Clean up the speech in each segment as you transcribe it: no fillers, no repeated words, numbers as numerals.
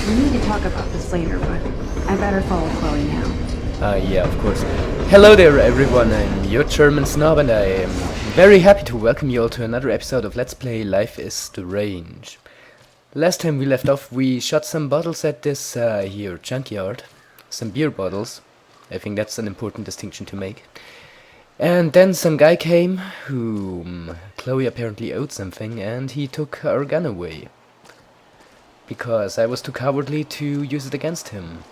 We need to talk about this later, but I better follow Chloe now. Yeah, of course. Hello there, everyone. I'm your German snob, and I am very happy to welcome you all to another episode of Let's Play Life is Strange. Last time we left off, we shot some bottles at this here junkyard. Some beer bottles. I think that's an important distinction to make. And then some guy came, whom Chloe apparently owed something, and he took our gun away. Because I was too cowardly to use it against him.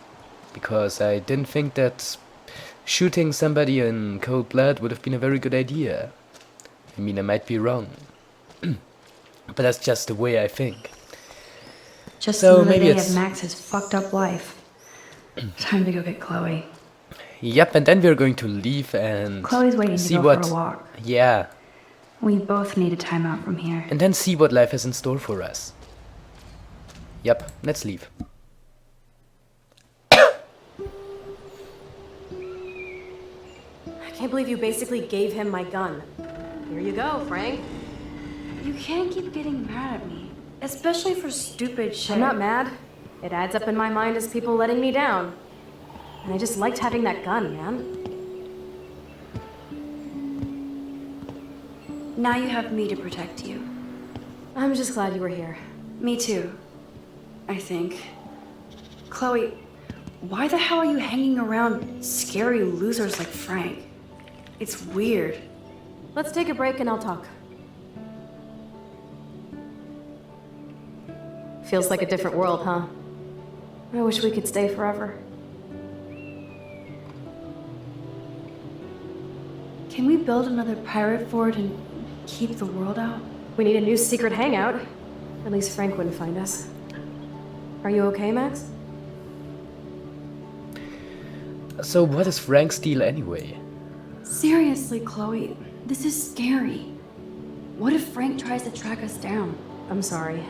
Because I didn't think that shooting somebody in cold blood would have been a very good idea. I mean, I might be wrong. But that's just the way I think. Just So another maybe day it's- of Max's fucked up life. Time to go get Chloe. Yep, and then we're going to leave and Chloe's waiting to see go what... for a walk. Yeah, We both need a time out from here. and then see what life has in store for us. Yep, let's leave. I can't believe you basically gave him my gun. Here you go, Frank. You can't keep getting mad at me. Especially for stupid shit. I'm not mad. It adds up in my mind as people letting me down. And I just liked having that gun, man. Now you have me to protect you. I'm just glad you were here. Me too. I think. Chloe, why the hell are you hanging around scary losers like Frank? It's weird. Let's take a break and I'll talk. Feels like a different world, huh? I wish we could stay forever. Can we build another pirate fort and keep the world out? We need a new secret hangout. At least Frank wouldn't find us. Are you okay, Max? So what is Frank's deal anyway? Seriously, Chloe, this is scary. What if Frank tries to track us down? I'm sorry.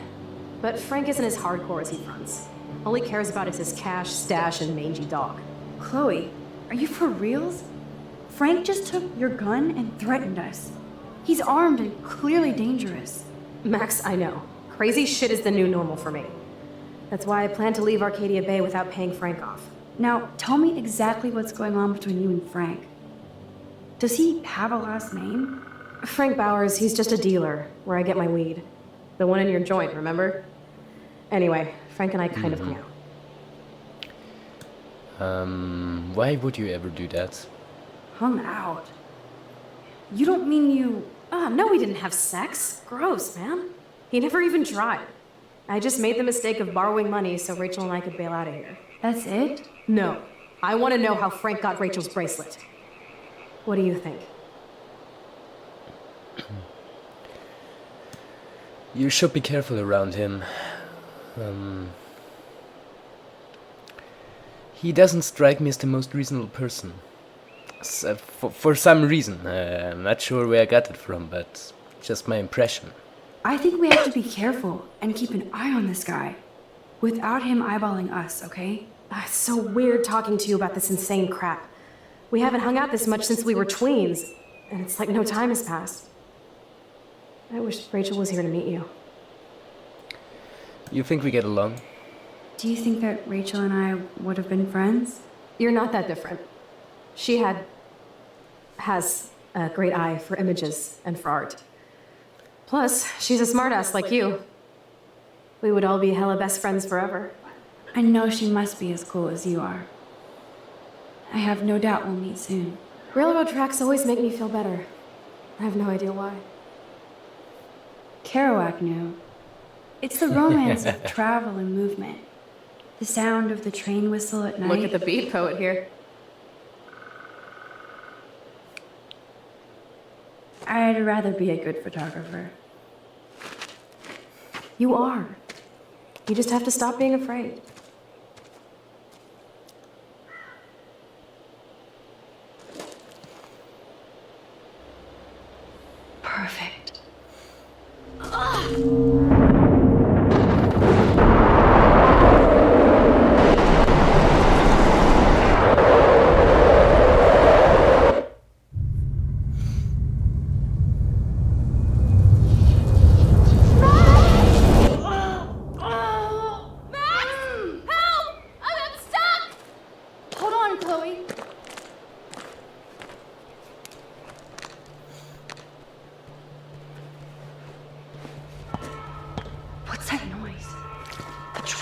But Frank isn't as hardcore as he fronts. All he cares about is his cash, stash, and mangy dog. Chloe, are you for reals? Frank just took your gun and threatened us. He's armed and clearly dangerous. Max, I know. Crazy shit is the new normal for me. That's why I plan to leave Arcadia Bay without paying Frank off. Now, tell me exactly what's going on between you and Frank. Does he have a last name? Frank Bowers, he's just a dealer where I get my weed. The one in your joint, remember? Anyway, Frank and I kind of hung out. Why would you ever do that? Hung out? You don't mean you... No, we didn't have sex. Gross, man. He never even tried. I just made the mistake of borrowing money so Rachel and I could bail out of here. That's it? No. I want to know how Frank got Rachel's bracelet. What do you think? You should be careful around him. He doesn't strike me as the most reasonable person. For some reason. I'm not sure where I got it from, but just my impression. I think we have to be careful and keep an eye on this guy. Without him eyeballing us, okay? It's so weird talking to you about this insane crap. We haven't hung out this much since we were tweens, and it's like no time has passed. I wish Rachel was here to meet you. You think we get along? Do you think that Rachel and I would have been friends? You're not that different. She has a great eye for images and for art. Plus, she's a smartass like you. We would all be hella best friends forever. I know she must be as cool as you are. I have no doubt we'll meet soon. Railroad tracks always make me feel better. I have no idea why. Kerouac knew. It's the romance of travel and movement. The sound of the train whistle at night. Look at the beat poet here. I'd rather be a good photographer. You are. You just have to stop being afraid. Perfect.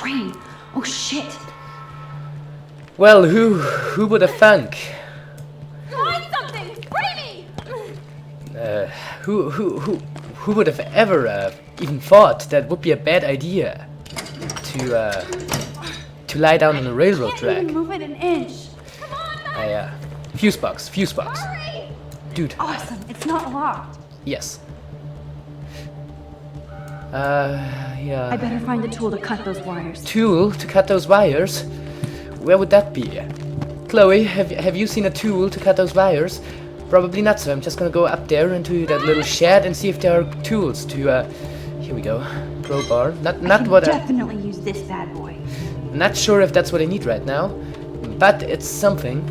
train. Oh shit. Well, who would have thunk? Find something! Free me! Who would have ever even thought that would be a bad idea to lie down on a railroad Can't track? even move it an inch. Fuse box. Hurry! Dude, Awesome. It's not locked. yes. I Yeah. better find the tool to cut those wires. Tool to cut those wires? Where would that be? Chloe, have you seen a tool to cut those wires? Probably not, so I'm just gonna go up there into that little shed and see if there are tools to, here we go. Crowbar. Not what I... Definitely use this bad boy. Not sure if that's what I need right now, but it's something.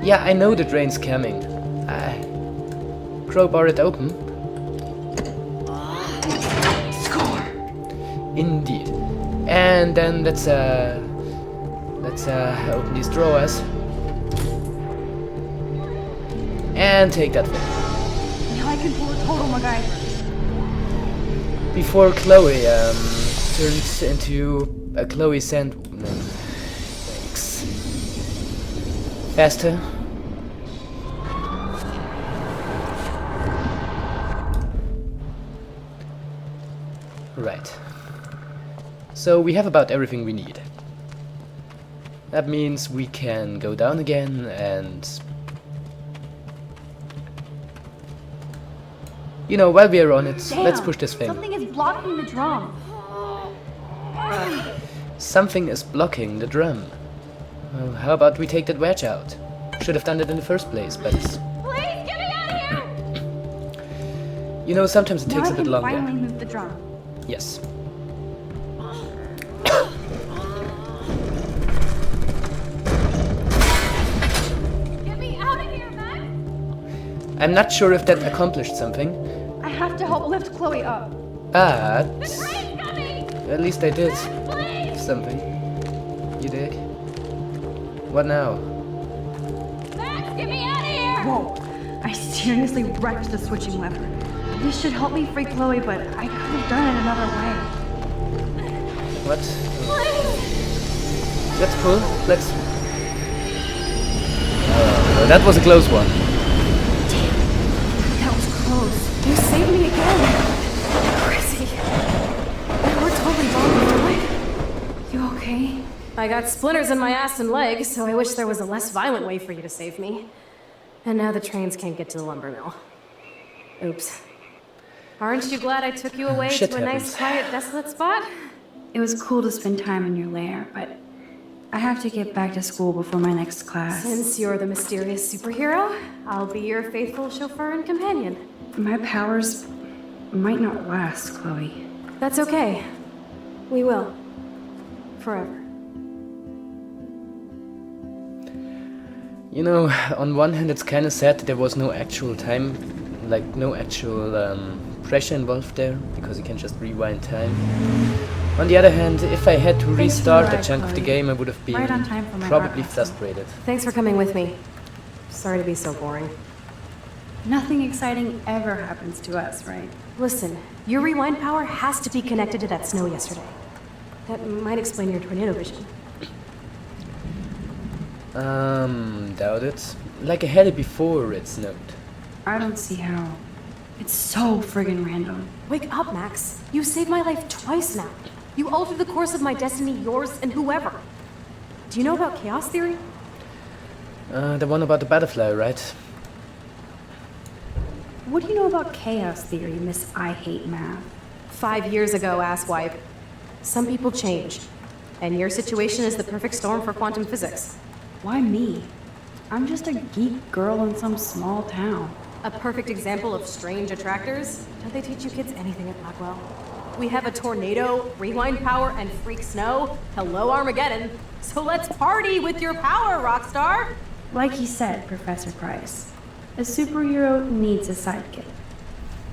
Yeah, I know the drain's coming. Crowbar it open. Score. Indeed. And then let's open these drawers. And take that thing. Now I can pull a total MacGyver. Before Chloe turns into a Chloe Sand. No, thanks. Faster. Right. So we have about everything we need. That means we can go down again and... You know, while we are on it, let's push this thing. Something is blocking the drum. Something is blocking the drum. Well, how about we take that wedge out? Should have done it in the first place, but... Please, get me out of here! You know, sometimes it Now takes I a bit can longer. finally move the drum. Yes. Get me out of here, Max! I'm not sure if that accomplished something, I have to help lift Chloe up. but... Train's coming! At least I did Please! something. You dig? What now? Max, get me out of here! Whoa. I seriously wrecked the switching lever. This should help me free Chloe, but I could have done it another way. What? Please! Let's pull. Let's... that was a close one. That was close. You saved me again! Crazy. We're totally wrong. You okay? I got splinters in my ass and legs, so I wish there was a less violent way for you to save me. And now the trains can't get to the lumber mill. Oops. Aren't you glad I took you away Shit to a nice, happens. quiet, desolate spot? It was cool to spend time in your lair, but I have to get back to school before my next class. Since you're the mysterious superhero, I'll be your faithful chauffeur and companion. My powers might not last, Chloe. That's okay. We will. Forever. You know, on one hand it's kinda sad that there was no actual time, like no actual pressure involved there, because you can just rewind time. On the other hand, if I had to Thanks for restart the that ride, chunk of the Chloe. game, I would have been Right on time for my probably art lesson. frustrated. Thanks for coming with me. Sorry to be so boring. Nothing exciting ever happens to us, right? Listen, your rewind power has to be connected to that snow yesterday. That might explain your tornado vision. Doubt it. Like I had it before it snowed. I don't see how. It's so friggin' random. Wake up, Max. You saved my life twice now. You altered the course of my destiny, yours, and whoever. Do you know about chaos theory? The one about the butterfly, right? What do you know about chaos theory, Miss I Hate Math? 5 years ago, asswipe. Some people change. And your situation is the perfect storm for quantum physics. Why me? I'm just a geek girl in some small town. A perfect example of strange attractors? Don't they teach you kids anything at Blackwell? We have a tornado, rewind power, and freak snow. Hello, Armageddon. So let's party with your power, Rockstar! Like he said, Professor Price, a superhero needs a sidekick.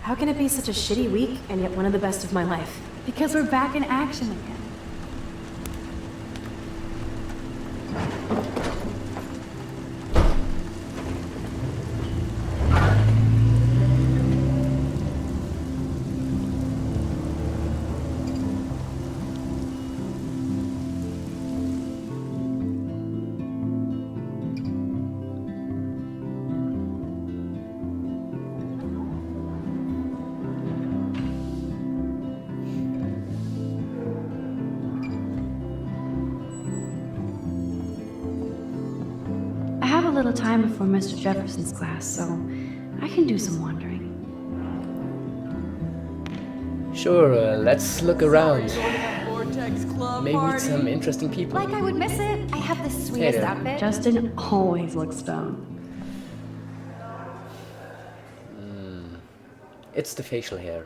How can it be such a shitty week and yet one of the best of my life? Because we're back in action again. little time before Mr. Jefferson's class, so I can do some wandering. Sure, let's look around. Maybe meet some interesting people. Like I would miss it. I have the sweetest there. outfit. Justin always looks stoned. It's the facial hair.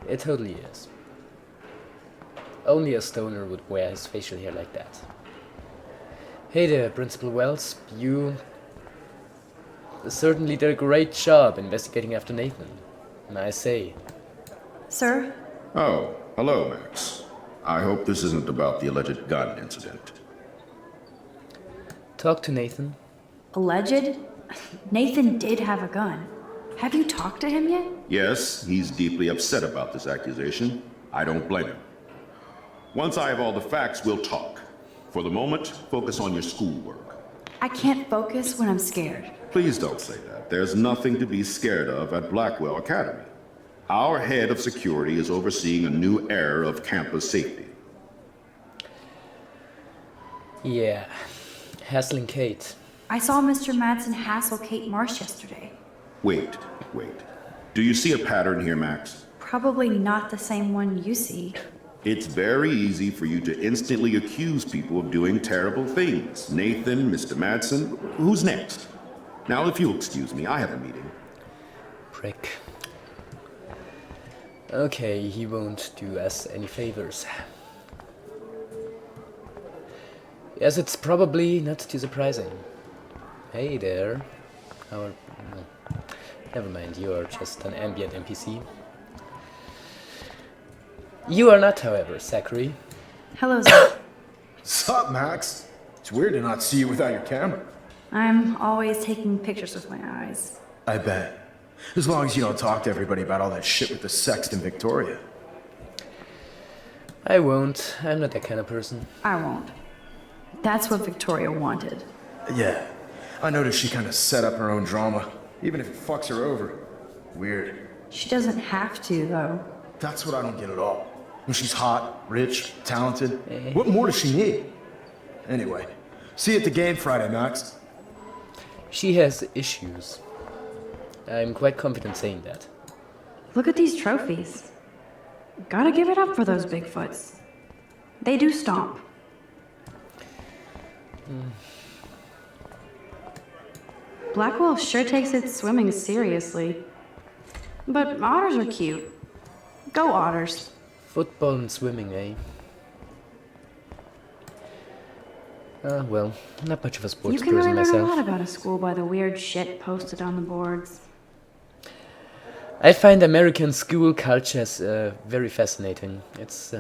It totally is. Only a stoner would wear his facial hair like that. Hey there, Principal Wells. You certainly did a great job investigating after Nathan. I say. Sir? Oh, hello, Max. I hope this isn't about the alleged gun incident. Talk to Nathan. Alleged? Nathan did have a gun. Have you talked to him yet? Yes, he's deeply upset about this accusation. I don't blame him. Once I have all the facts, we'll talk. For the moment, focus on your schoolwork. I can't focus when I'm scared. Please don't say that. There's nothing to be scared of at Blackwell Academy. Our head of security is overseeing a new era of campus safety. Yeah. Hassling Kate. I saw Mr. Madsen hassle Kate Marsh yesterday. Wait. Do you see a pattern here, Max? Probably not the same one you see. It's very easy for you to instantly accuse people of doing terrible things. Nathan, Mr. Madsen, who's next? Now, if you'll excuse me, I have a meeting. Prick. Okay, he won't do us any favors. Yes, it's probably not too surprising. Hey there. No, never mind, you are just an ambient NPC. You are not, however, Zachary. Hello, Zach. Sup, Max? It's weird to not see you without your camera. I'm always taking pictures with my eyes. I bet. As long as you don't talk to everybody about all that shit with the sext in Victoria. I won't. I'm not that kind of person. I won't. That's what Victoria wanted. Yeah. I noticed she kind of set up her own drama, even if it fucks her over. Weird. She doesn't have to, though. That's what I don't get at all. When she's hot, rich, talented, what more does she need? Anyway, see you at the game Friday, Max. She has issues. I'm quite confident saying that. Look at these trophies. Gotta give it up for those Bigfoots. They do stomp. Blackwell sure takes its swimming seriously. But otters are cute. Go otters. Football and swimming, eh? Well, not much of a sports You can really person learn a lot myself. about a school by the weird shit posted on the boards. I find American school cultures very fascinating. It's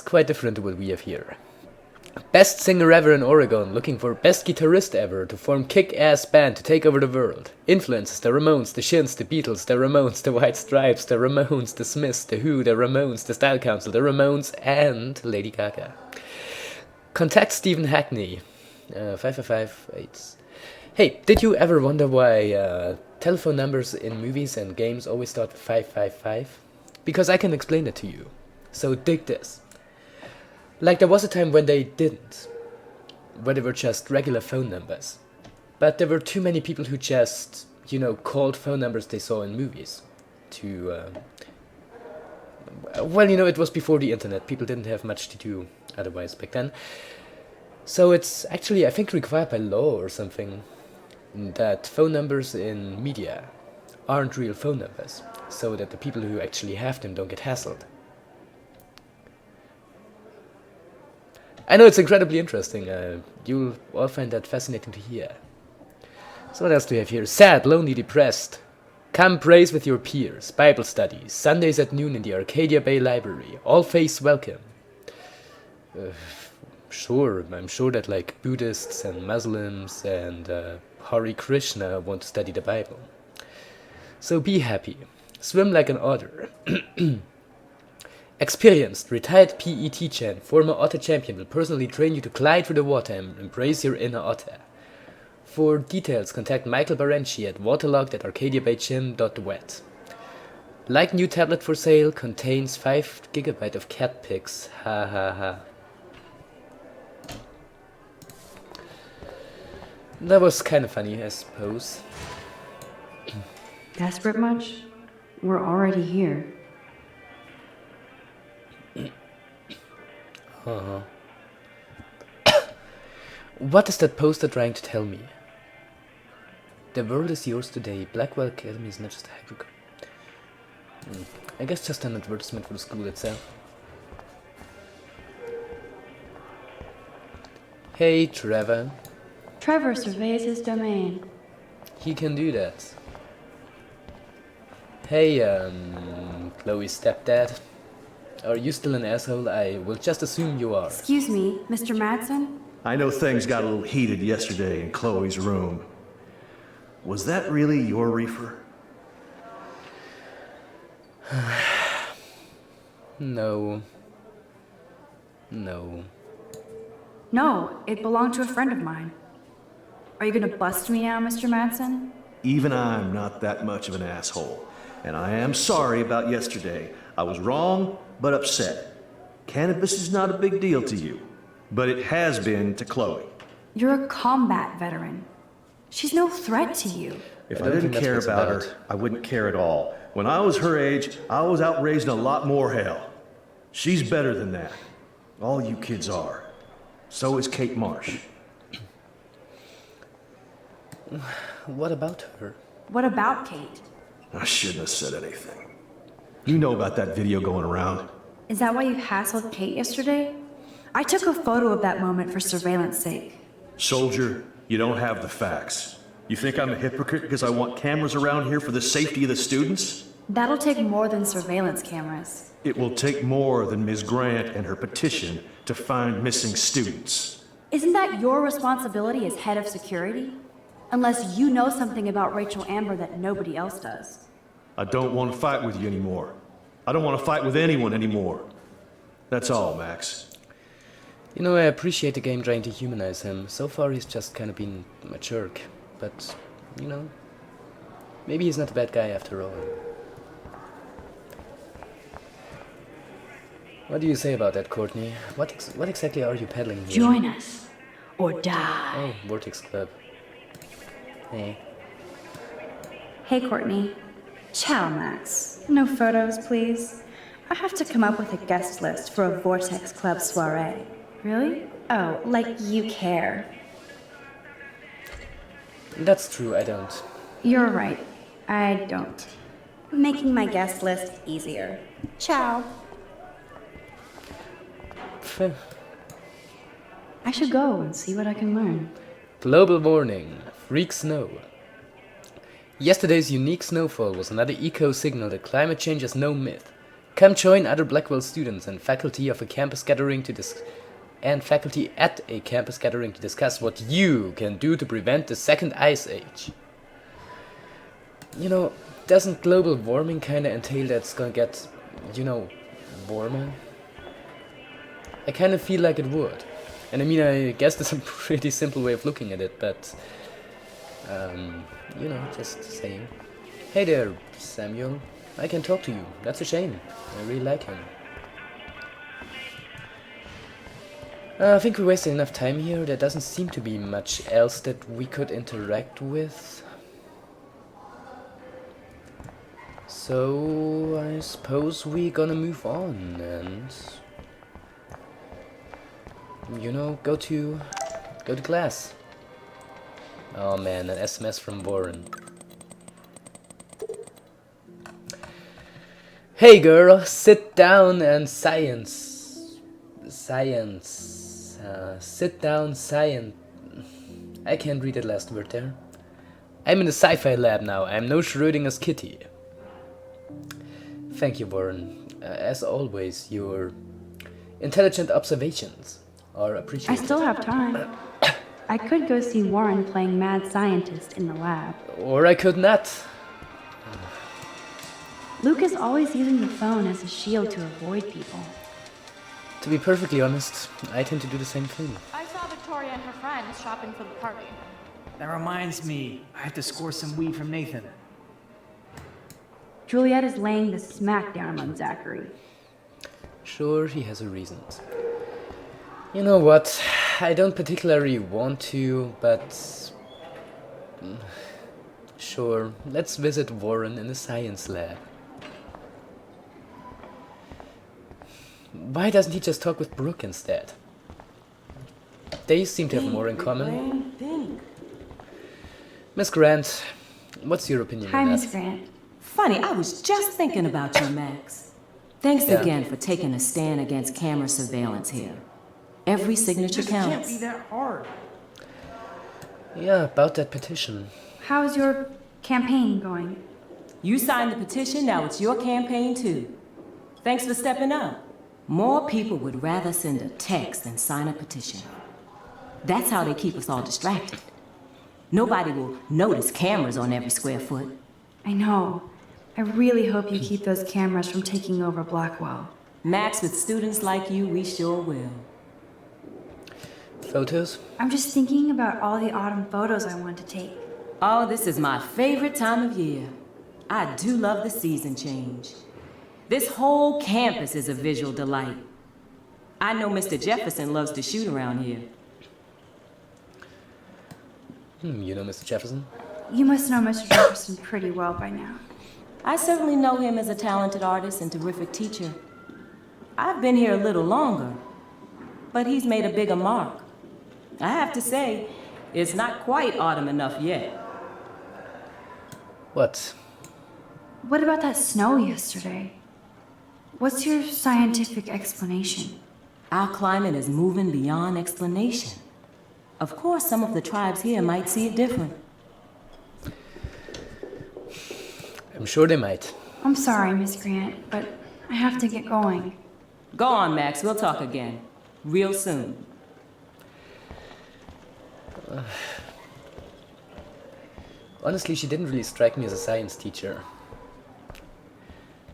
quite different to what we have here. Best singer ever in Oregon, looking for best guitarist ever to form kick-ass band to take over the world. Influences: the Ramones, the Shins, the Beatles, the Ramones, the White Stripes, the Ramones, the Smiths, the Who, the Ramones, the Style Council, the Ramones, and Lady Gaga. Contact Stephen Hackney. 5558. Hey, did you ever wonder why telephone numbers in movies and games always start with 555? Because I can explain it to you. So dig this. Like, there was a time when they didn't. Where they were just regular phone numbers. But there were too many people who just, called phone numbers they saw in movies. It was before the internet. People didn't have much to do otherwise back then. So it's actually, I think, required by law or something that phone numbers in media aren't real phone numbers. So that the people who actually have them don't get hassled. I know it's incredibly interesting. You'll all find that fascinating to hear. So what else do we have here? Sad, lonely, depressed. Come praise with your peers. Bible studies. Sundays at noon in the Arcadia Bay Library. All face welcome. Sure, I'm sure that like Buddhists and Muslims and Hare Krishna want to study the Bible. So be happy. Swim like an otter. Experienced, retired PE teacher and former otter champion will personally train you to glide through the water and embrace your inner otter. For details, contact Michael Barenchi at waterlogged@arcadiabaygym.wet. Like new tablet for sale, contains 5 GB of cat pics. Ha ha ha. That was kind of funny, I suppose. Desperate much? We're already here. What is that poster trying to tell me? The world is yours today. Blackwell Academy is not just a hybrid. I guess just an advertisement for the school itself. Hey, Trevor. Trevor surveys his domain. He can do that. Hey, Chloe's stepdad. Are you still an asshole? I will just assume you are. Excuse me, Mr. Madsen? I know things got a little heated yesterday in Chloe's room. Was that really your reefer? No. No. No, it belonged to a friend of mine. Are you gonna bust me now, Mr. Madsen? Even I'm not that much of an asshole. And I am sorry about yesterday. I was wrong, but upset. Cannabis is not a big deal to you, but it has been to Chloe. You're a combat veteran. She's no threat to you. If I I don't didn't think that's care what's about about. her, I wouldn't care at all. When I was her age, I was out raising a lot more hell. She's better than that. All you kids are. So is Kate Marsh. What about her? What about Kate? I shouldn't have said anything. You know about that video going around. Is that why you hassled Kate yesterday? I took a photo of that moment for surveillance sake. Soldier, you don't have the facts. You think I'm a hypocrite because I want cameras around here for the safety of the students? That'll take more than surveillance cameras. It will take more than Ms. Grant and her petition to find missing students. Isn't that your responsibility as head of security? Unless you know something about Rachel Amber that nobody else does. I don't want to fight with you anymore. I don't want to fight with anyone anymore. That's all, Max. You know, I appreciate the game trying to humanize him. So far he's just kind of been a jerk. But, you know, maybe he's not a bad guy after all. What do you say about that, Courtney? What exactly are you peddling here? Join us, or die. Oh, Vortex Club. Hey. Hey, Courtney. Ciao, Max. No photos, please. I have to come up with a guest list for a Vortex Club soiree. Really? Oh, like you care. That's true, I don't. You're right. I don't. Making my guest list easier. Ciao. Pfft. I should go and see what I can learn. Global warning. Freak snow. Yesterday's unique snowfall was another eco signal that climate change is no myth. Come join other Blackwell students and faculty of a campus gathering faculty at a campus gathering to discuss what you can do to prevent the second ice age. You know, doesn't global warming kinda entail that it's gonna get, you know, warmer? I kinda feel like it would. And I mean, I guess that's a pretty simple way of looking at it, but you know, just saying. Hey there, Samuel. I can talk to you. That's a shame. I really like him. I think we wasted enough time here. There doesn't seem to be much else that we could interact with. So I suppose we're gonna move on and, you know, go to class. Oh man, an SMS from Warren. Hey girl, sit down and science. Sit down, science. I can't read that last word there. I'm in the sci-fi lab now. I'm no Schrödinger's kitty. Thank you, Warren. As always, your intelligent observations are I appreciated. still have time. I could go see Warren playing mad scientist in the lab. Or I could not. Luke is always using the phone as a shield to avoid people. To be perfectly honest, I tend to do the same thing. I saw Victoria and her friends shopping for the party. That reminds me, I have to score some weed from Nathan. Juliet is laying the smack down on Zachary. Sure, he has a reasons. You know what? I don't particularly want to, but... Sure, let's visit Warren in the science lab. Why doesn't he just talk with Brooke instead? They seem to have more in common. Miss Grant, what's your opinion Hi, on that? Miss Grant. Funny, I was just thinking about you, Max. Thanks Yeah. again for taking a stand against camera surveillance here. Every signature counts. Yeah, about that petition. How's your campaign going? You signed the petition, now it's your campaign too. Thanks for stepping up. More people would rather send a text than sign a petition. That's how they keep us all distracted. Nobody will notice cameras on every square foot. I know. I really hope you keep those cameras from taking over Blackwell. Max, with students like you, we sure will. Photos? I'm just thinking about all the autumn photos I want to take. Oh, this is my favorite time of year. I do love the season change. This whole campus is a visual delight. I know Mr. Jefferson loves to shoot around here. You know Mr. Jefferson? You must know Mr. Jefferson pretty well by now. I certainly know him as a talented artist and terrific teacher. I've been here a little longer, but he's made a bigger mark. I have to say, it's not quite autumn enough yet. What? What about that snow yesterday? What's your scientific explanation? Our climate is moving beyond explanation. Of course, some of the tribes here might see it different. I'm sure they might. I'm sorry, Miss Grant, but I have to get going. Go on, Max, we'll talk again. Real soon. Honestly, she didn't really strike me as a science teacher.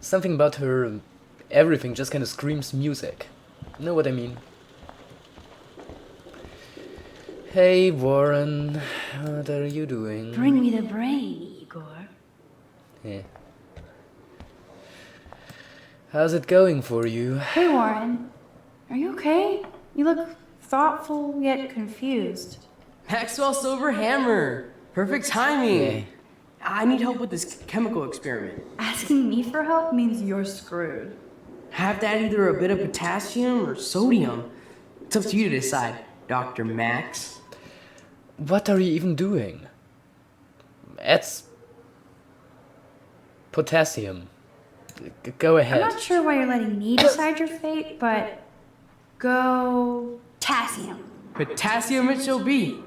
Something about her, everything just kind of screams music. You know what I mean? Hey, Warren, what are you doing? Bring me the brain, Igor. Yeah. How's it going for you? Hey, Warren. Are you okay? You look thoughtful yet confused. Maxwell Silver Hammer. Perfect timing. Yeah. I need help with this chemical experiment. Asking me for help means you're screwed. Have to add either a bit of potassium or sodium. It's up to you to decide, Dr. Max. What are you even doing? It's potassium. Go I'm ahead. not sure why you're letting me decide your fate, but go potassium. Potassium it shall be.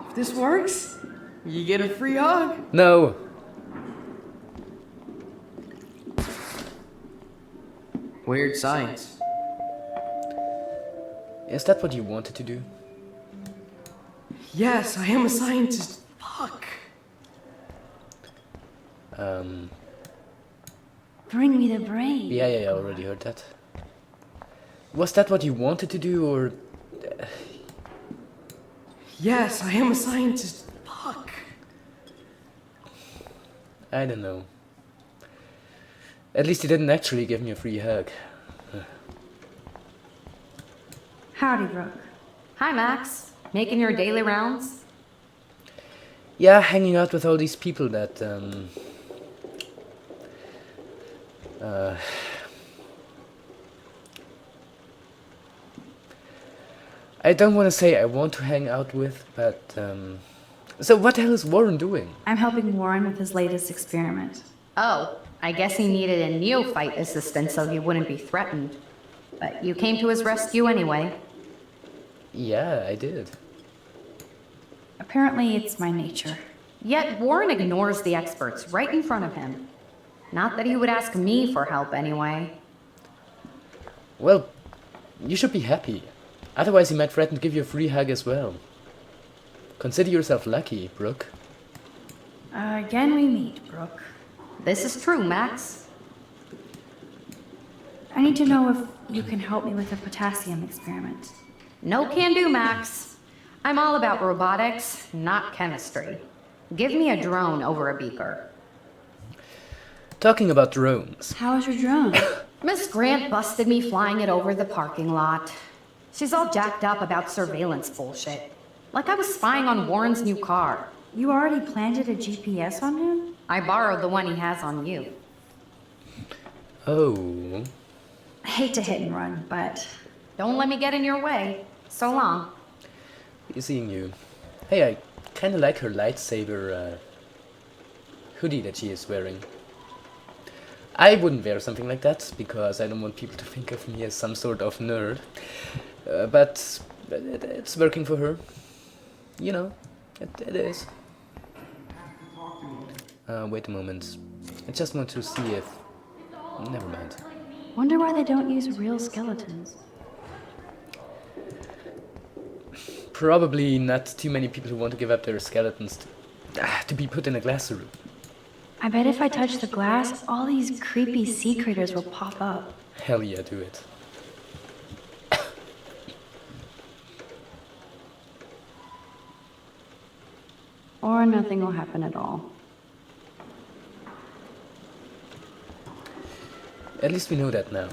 If this works, you get a free hug. No. Weird science. Is that what you wanted to do? Yes, I am a scientist. Fuck. Bring me the brain. Yeah, I already heard that. Was that what you wanted to do, or... Yes, I am a scientist. Fuck. I don't know. At least you didn't actually give me a free hug. Howdy, Brooke. Hi, Max. Making your daily rounds? Yeah, hanging out with all these people that, I don't want to say I want to hang out with, but, so what the hell is Warren doing? I'm helping Warren with his latest experiment. Oh, I guess he needed a neophyte assistant so he wouldn't be threatened. But you came to his rescue anyway. Yeah, I did. Apparently, it's my nature. Yet Warren ignores the experts right in front of him. Not that he would ask me for help anyway. Well, you should be happy. Otherwise he might threaten to give you a free hug as well. Consider yourself lucky, Brooke. Again we meet, Brooke. This is true, Max. I need to know if you can help me with the potassium experiment. No can do, Max. I'm all about robotics, not chemistry. Give me a drone over a beaker. Talking about drones. How was your drone? Miss Grant busted me flying it over the parking lot. She's all jacked up about surveillance bullshit. Like I was spying on Warren's new car. You already planted a GPS on him? I borrowed the one he has on you. Oh. I hate to hit and run, but Don't let me get in your way. So long. Seeing you. Hey, I kinda like her lightsaber hoodie that she is wearing. I wouldn't wear something like that, because I don't want people to think of me as some sort of nerd. But it's working for her. You know, it is. Wait a moment. I just want to see if... Never mind. wonder why they don't use real skeletons. Probably not too many people who want to give up their skeletons to be put in a glass room. I bet if I touch the glass, all these creepy sea critters will pop up. Hell yeah, do it. Or nothing will happen at all. At least we know that now.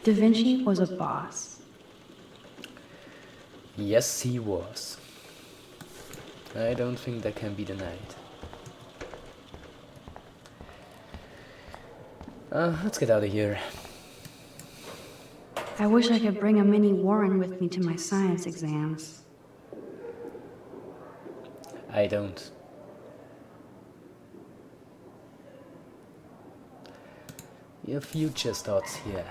Da Vinci was a boss. Yes, he was. I don't think that can be denied. Let's get out of here. I wish I could bring a mini Warren with me to my science exams. I don't. Your future starts here.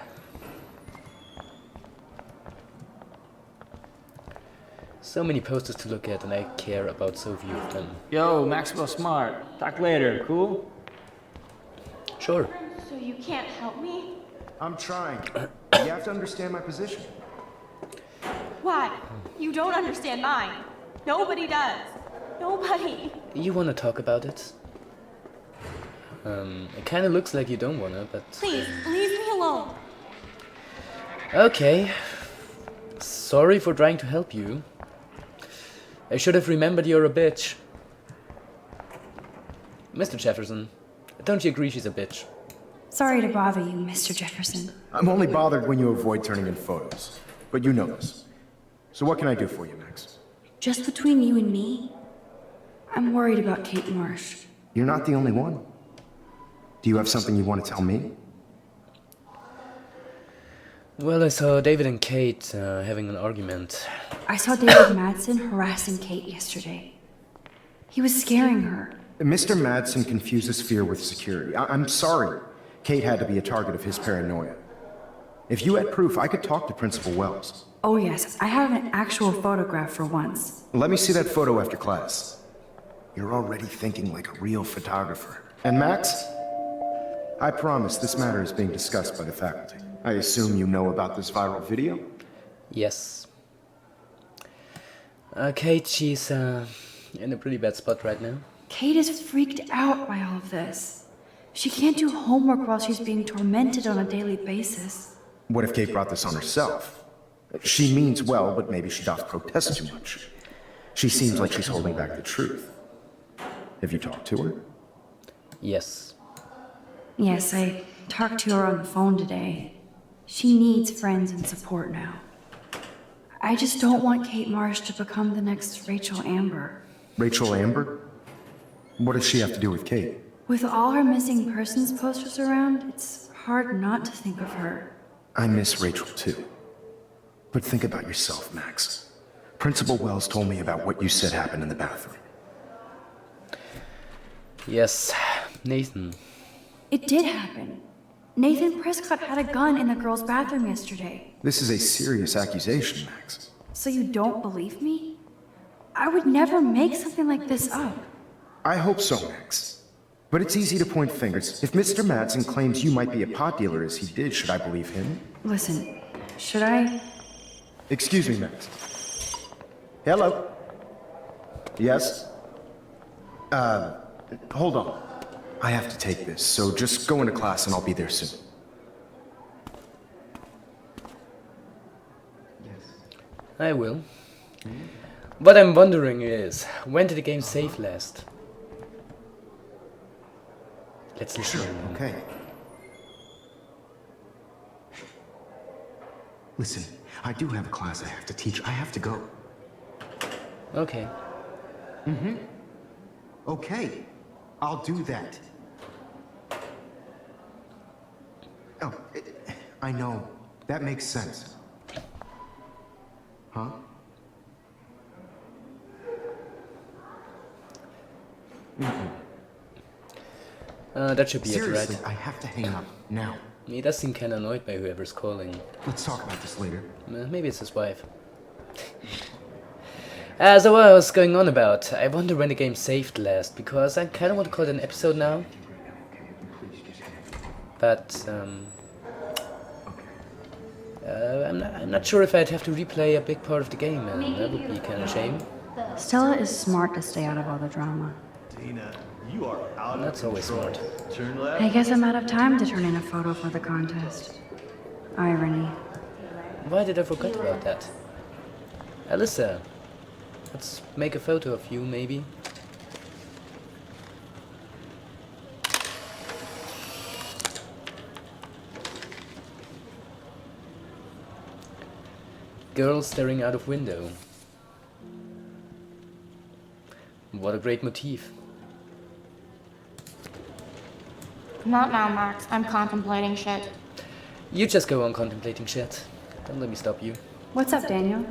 So many posters to look at, and I care about so few of them. Yo, Maxwell Smart. Talk later, cool? Sure. So you can't help me? I'm trying. You have to understand my position. Why? You don't understand mine. Nobody does. Nobody. You wanna talk about it? It kinda looks like you don't wanna, but... Please, leave me alone. Okay. Sorry for trying to help you. I should have remembered you're a bitch. Mr. Jefferson, don't you agree she's a bitch? Sorry to bother you, Mr. Jefferson. I'm only bothered when you avoid turning in photos. But you know this. So what can I do for you, Max? Just between you and me, I'm worried about Kate Marsh. You're not the only one. Do you have something you want to tell me? Well, I saw David and Kate having an argument. I saw David Madsen harassing Kate yesterday. He was scaring her. Mr. Madsen confuses fear with security. I'm sorry. Kate had to be a target of his paranoia. If you had proof, I could talk to Principal Wells. Oh yes, I have an actual photograph for once. Let me see that photo after class. You're already thinking like a real photographer. And Max, I promise this matter is being discussed by the faculty. I assume you know about this viral video? Yes. Kate, she's in a pretty bad spot right now. Kate is freaked out by all of this. She can't do homework while she's being tormented on a daily basis. What if Kate brought this on herself? She means well, but maybe she doth protest too much. She seems like she's holding back the truth. Have you talked to her? Yes. Yes, I talked to her on the phone today. She needs friends and support now. I just don't want Kate Marsh to become the next Rachel Amber. Rachel Amber? What does she have to do with Kate? With all her missing persons posters around, it's hard not to think of her. I miss Rachel too. But think about yourself, Max. Principal Wells told me about what you said happened in the bathroom. Yes, Nathan. It did happen. Nathan Prescott had a gun in the girls' bathroom yesterday. This is a serious accusation, Max. So you don't believe me? I would never make something like this up. I hope so, Max. But it's easy to point fingers. If Mr. Madsen claims you might be a pot dealer as he did, should I believe him? Listen, should I? Excuse me, Max. Hello? Yes? Hold on. I have to take this, so just go into class and I'll be there soon. I will. What I'm wondering is, when did the game save last? Let's listen. Okay. Listen, I do have a class I have to teach. I have to go. Okay. Okay. I'll do that. Oh, I know. That makes sense. Huh? That should be Seriously, it, right? I have to hang up now. He does seem kinda annoyed by whoever's calling. Let's talk about this later. Maybe it's his wife. So what I was going on about, I wonder when the game saved last, because I kinda want to call it an episode now. But, I'm not sure if I'd have to replay a big part of the game, and that would be kinda a shame. Stella is smart to stay out of all the drama. Dina, you are out That's of always control. smart. Turn left. I guess I'm out of time to turn in a photo for the contest. Irony. Why did I forget about that? Alyssa, let's make a photo of you, maybe. Girl staring out of window. What a great motif. Not now, Max. I'm contemplating shit. You just go on contemplating shit. Don't let me stop you. What's up, Daniel?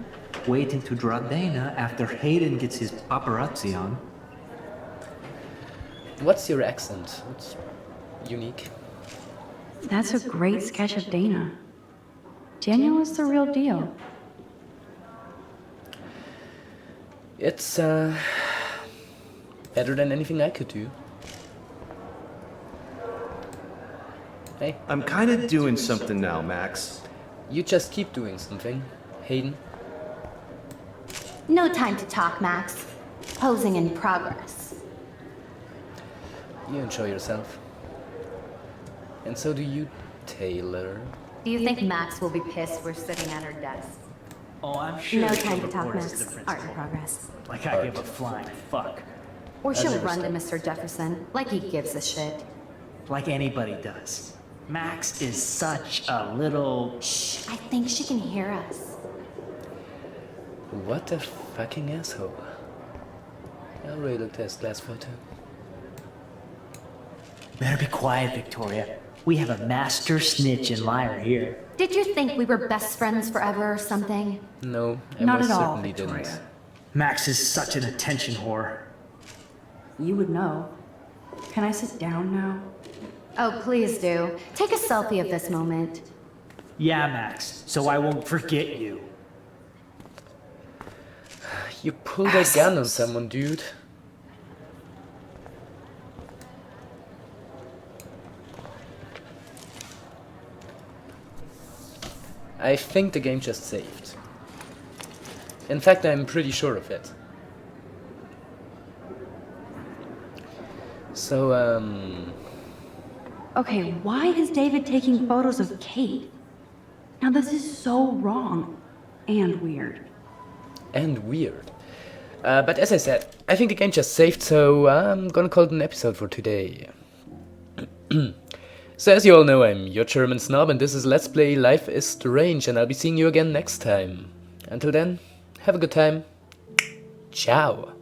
Waiting to draw Dana after Hayden gets his paparazzi on. What's your accent? It's unique. That's a great sketch of Dana. Daniel is the real deal. It's, better than anything I could do. Hey, I'm kind of doing something now, Max. you just keep doing something, Hayden. No time to talk, Max. Posing in progress. You enjoy yourself. And so do you, Taylor. Do you think Max will be pissed we're sitting at her desk? Oh, I'm sure. No she'll time to talk, report us to Max. the Art in principal. progress. Like I give a flying fuck. Or she'll never run to Mr. Jefferson, like he gives a shit. Like anybody does. Max is such a little... Shh, I think she can hear us. What a fucking asshole. I already looked at his glass photo. Better be quiet, Victoria. We have a master snitch and liar here. Did you think we were best friends forever or something? No, I Not most at all, certainly Victoria. didn't. Max is such an attention whore. You would know. Can I sit down now? Oh, please do. Take a selfie of this moment. Yeah, Max, so I won't forget you. You pulled a gun on someone, dude. I think the game just saved. In fact, I'm pretty sure of it. So, Okay, why is David taking photos of Kate? Now this is so wrong and weird. and weird. But as I said, I think the game just saved, so I'm gonna call it an episode for today. So as you all know, I'm your German snob, and this is Let's Play Life is Strange, and I'll be seeing you again next time. Until then, have a good time. Ciao.